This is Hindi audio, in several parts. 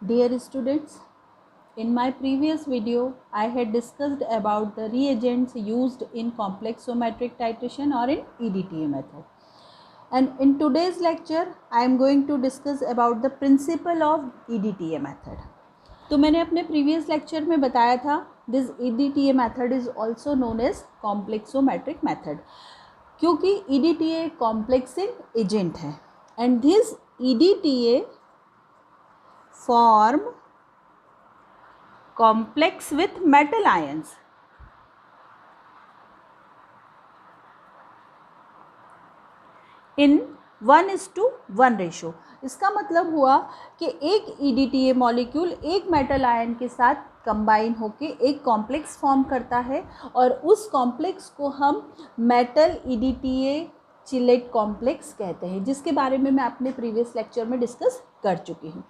Dear students, in my previous video, I had discussed about the reagents used in complexometric titration or in EDTA method. And in today's lecture, I am going to discuss about the principle of EDTA method. तो मैंने अपने previous lecture में बताया था this EDTA method is also known as complexometric method, क्योंकि EDTA complexing agent है and this EDTA form complex with metal ions in 1:1 ratio. इसका मतलब हुआ कि एक EDTA मॉलिक्यूल एक मेटल आयन के साथ कंबाइन होके एक कॉम्प्लेक्स फॉर्म करता है और उस कॉम्प्लेक्स को हम मेटल EDTA चिलेट कॉम्प्लेक्स कहते हैं, जिसके बारे में मैं अपने प्रीवियस लेक्चर में डिस्कस कर चुकी हूँ।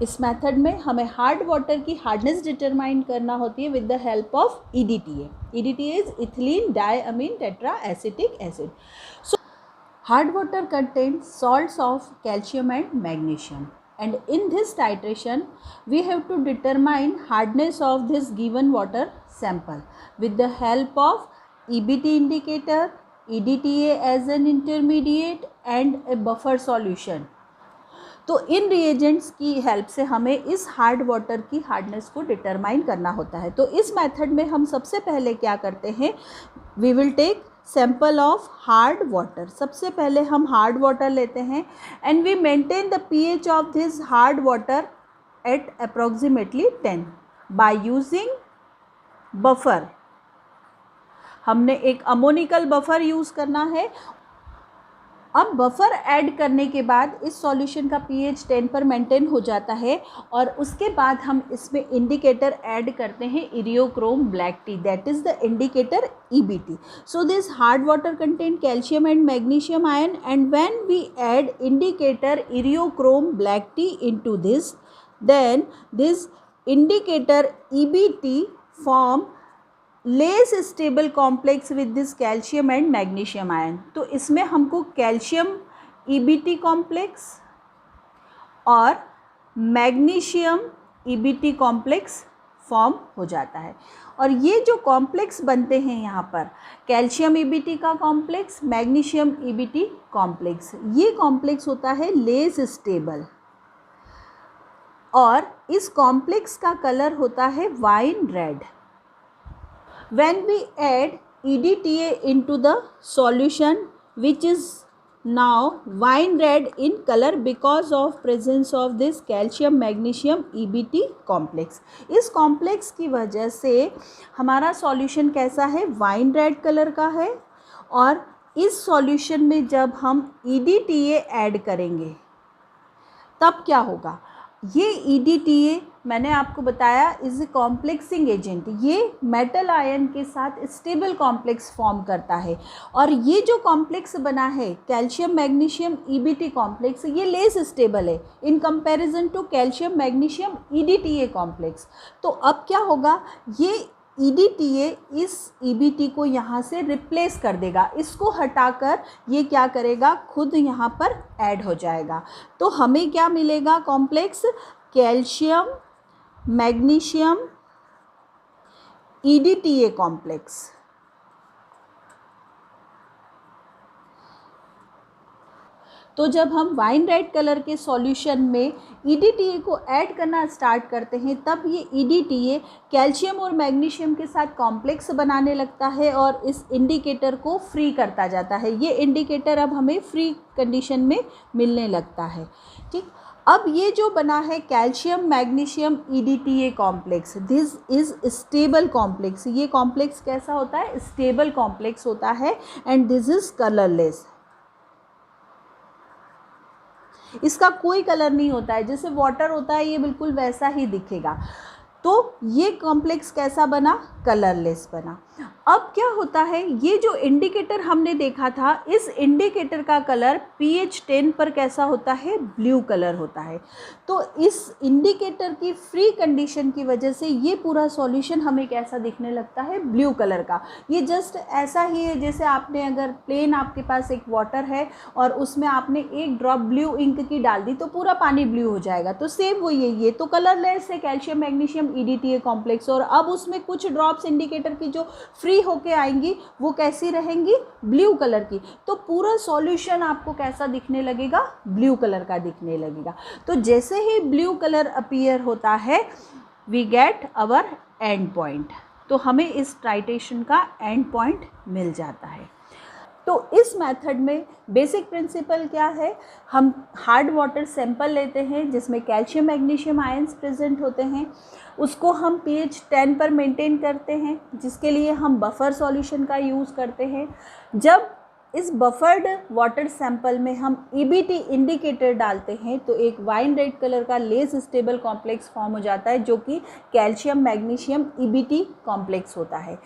इस मेथड में हमें हार्ड वाटर की हार्डनेस डिटरमाइन करना होती है with the help of EDTA. EDTA is ethylene diamine tetra acetic acid. So hard water contains salts of calcium and magnesium, and in this titration we have to determine hardness of this given water sample with the help of EBT indicator, EDTA as an intermediate and a buffer solution. तो इन रिएजेंट्स की हेल्प से हमें इस हार्ड वाटर की हार्डनेस को डिटरमाइन करना होता है। तो इस मेथड में हम सबसे पहले क्या करते हैं, we will take sample of hard water. सबसे पहले हम हार्ड वाटर लेते हैं and we maintain the pH of this hard water at approximately 10 by using buffer. हमने एक अमोनिकल बफर यूज़ करना है। अब बफर ऐड करने के बाद इस सॉल्यूशन का pH 10 पर मेंटेन हो जाता है और उसके बाद हम इसमें इंडिकेटर ऐड करते हैं eriochrome black T, that is the indicator EBT. So this hard water contain calcium and magnesium ion and when we add indicator eriochrome black T into this, then this indicator EBT form less stable complex with this calcium and magnesium ion. तो इसमें हमको कैल्शियम EBT कॉम्प्लेक्स और मैग्नीशियम EBT कॉम्प्लेक्स फॉर्म हो जाता है और ये जो कॉम्प्लेक्स बनते हैं यहाँ पर कैल्शियम EBT का कॉम्प्लेक्स, मैग्नीशियम EBT कॉम्प्लेक्स, ये कॉम्प्लेक्स होता है लेस स्टेबल और इस कॉम्प्लेक्स का कलर होता है wine red. When we add EDTA into the solution, which is now wine red in color because of presence of this calcium magnesium EBT complex. इस कॉम्प्लेक्स की वजह से हमारा सॉल्यूशन कैसा है, वाइन रेड कलर का है और इस सॉल्यूशन में जब हम EDTA ऐड करेंगे तब क्या होगा, ये EDTA मैंने आपको बताया इज ए कॉम्प्लेक्सिंग एजेंट। ये मेटल आयन के साथ स्टेबल कॉम्प्लेक्स फॉर्म करता है और ये जो कॉम्प्लेक्स बना है कैल्शियम मैग्नीशियम EBT कॉम्प्लेक्स, ये लेस स्टेबल है in comparison to calcium magnesium EDTA complex. तो अब क्या होगा, ये EDTA इस EBT को यहाँ से रिप्लेस कर देगा, इसको हटाकर ये क्या करेगा, खुद यहाँ पर ऐड हो जाएगा। तो हमें क्या मिलेगा, complex calcium magnesium EDTA complex. तो जब हम वाइन रेड कलर के सॉल्यूशन में EDTA को ऐड करना स्टार्ट करते हैं तब ये EDTA कैल्शियम और मैग्नीशियम के साथ कॉम्प्लेक्स बनाने लगता है और इस इंडिकेटर को फ्री करता जाता है। ये इंडिकेटर अब हमें फ्री कंडीशन में मिलने लगता है। ठीक, अब ये जो बना है calcium magnesium EDTA complex, this is stable complex. ये कॉम्प्लेक्स कैसा होता है, स्टेबल कॉम्प्लेक्स होता है एंड दिस इज़ कलरलेस। इसका कोई कलर नहीं होता है, जैसे वाटर होता है ये बिल्कुल वैसा ही दिखेगा। तो ये कॉम्प्लेक्स कैसा बना, कलरलेस बना। अब क्या होता है, ये जो इंडिकेटर हमने देखा था, इस इंडिकेटर का कलर pH 10 पर कैसा होता है, ब्लू कलर होता है। तो इस इंडिकेटर की फ्री कंडीशन की वजह से ये पूरा सॉल्यूशन हमें कैसा दिखने लगता है, ब्लू कलर का। ये जस्ट ऐसा ही है जैसे आपने अगर प्लेन आपके पास एक वाटर है और उसमें आपने एक ड्रॉप ब्लू इंक की डाल दी तो पूरा पानी ब्लू हो जाएगा। तो सेम वही है, ये तो कलरलेस है कैल्शियम मैग्नीशियम EDTA कॉम्प्लेक्स, और अब उसमें कुछ ड्रॉप्स इंडिकेटर की जो फ्री होके आएंगी वो कैसी रहेंगी, ब्लू कलर की। तो पूरा सॉल्यूशन आपको कैसा दिखने लगेगा, ब्लू कलर का दिखने लगेगा। तो जैसे ही ब्लू कलर अपीयर होता है we get our end point. तो हमें इस टाइट्रेशन का एंड पॉइंट मिल जाता है। तो इस मेथड में बेसिक प्रिंसिपल क्या है, हम हार्ड वाटर सैंपल लेते हैं जिसमें कैल्शियम मैग्नीशियम आयंस प्रेजेंट होते हैं, उसको हम pH 10 पर मेंटेन करते हैं, जिसके लिए हम बफर सॉल्यूशन का यूज़ करते हैं। जब इस बफर्ड वाटर सैंपल में हम EBT इंडिकेटर डालते हैं तो एक वाइन रेड कलर का लेस स्टेबल कॉम्प्लेक्स फॉर्म हो जाता है जो कि कैल्शियम मैग्नीशियम EBT कॉम्प्लेक्स होता है।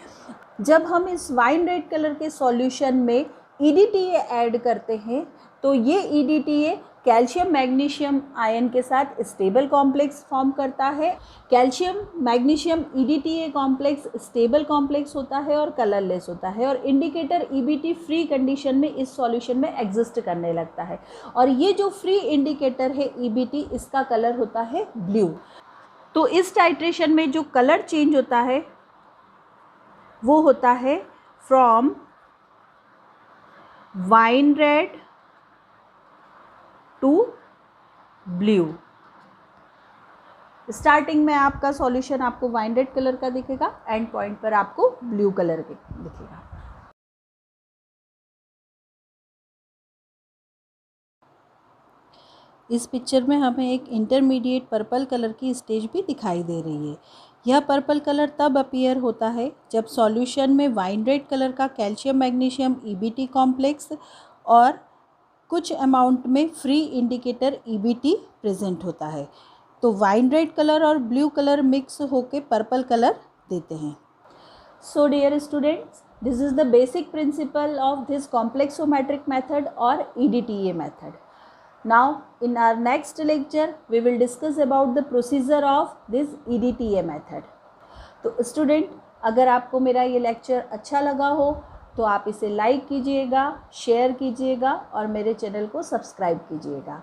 जब हम इस वाइन रेड कलर के सॉल्यूशन में EDTA ऐड करते हैं तो ये EDTA कैल्शियम मैग्नीशियम आयन के साथ स्टेबल कॉम्प्लेक्स फॉर्म करता है। Calcium magnesium EDTA complex stable complex होता है और कलरलेस होता है, और इंडिकेटर EBT फ्री कंडीशन में इस सॉल्यूशन में एग्जिस्ट करने लगता है। और ये जो फ्री इंडिकेटर है EBT, इसका कलर होता है ब्लू। तो इस टाइट्रेशन में जो कलर चेंज होता है वो होता है from wine red to blue. Starting में आपका सॉल्यूशन आपको वाइन रेड कलर का दिखेगा, एंड पॉइंट पर आपको ब्लू कलर के दिखेगा। इस पिक्चर में हमें एक इंटरमीडिएट पर्पल कलर की स्टेज भी दिखाई दे रही है। यह पर्पल कलर तब अपीयर होता है जब सॉल्यूशन में वाइन रेड कलर का कैल्शियम मैग्नीशियम EBT कॉम्प्लेक्स और कुछ अमाउंट में फ्री इंडिकेटर EBT प्रेजेंट होता है। तो वाइन रेड कलर और ब्लू कलर मिक्स होके पर्पल कलर देते हैं। So dear students, this is the basic principle of this complexometric method और EDTA method. Now in our next lecture we will discuss about the procedure of this EDTA method. तो स्टूडेंट, अगर आपको मेरा ये लेक्चर अच्छा लगा हो तो आप इसे लाइक कीजिएगा, शेयर कीजिएगा और मेरे चैनल को सब्सक्राइब कीजिएगा।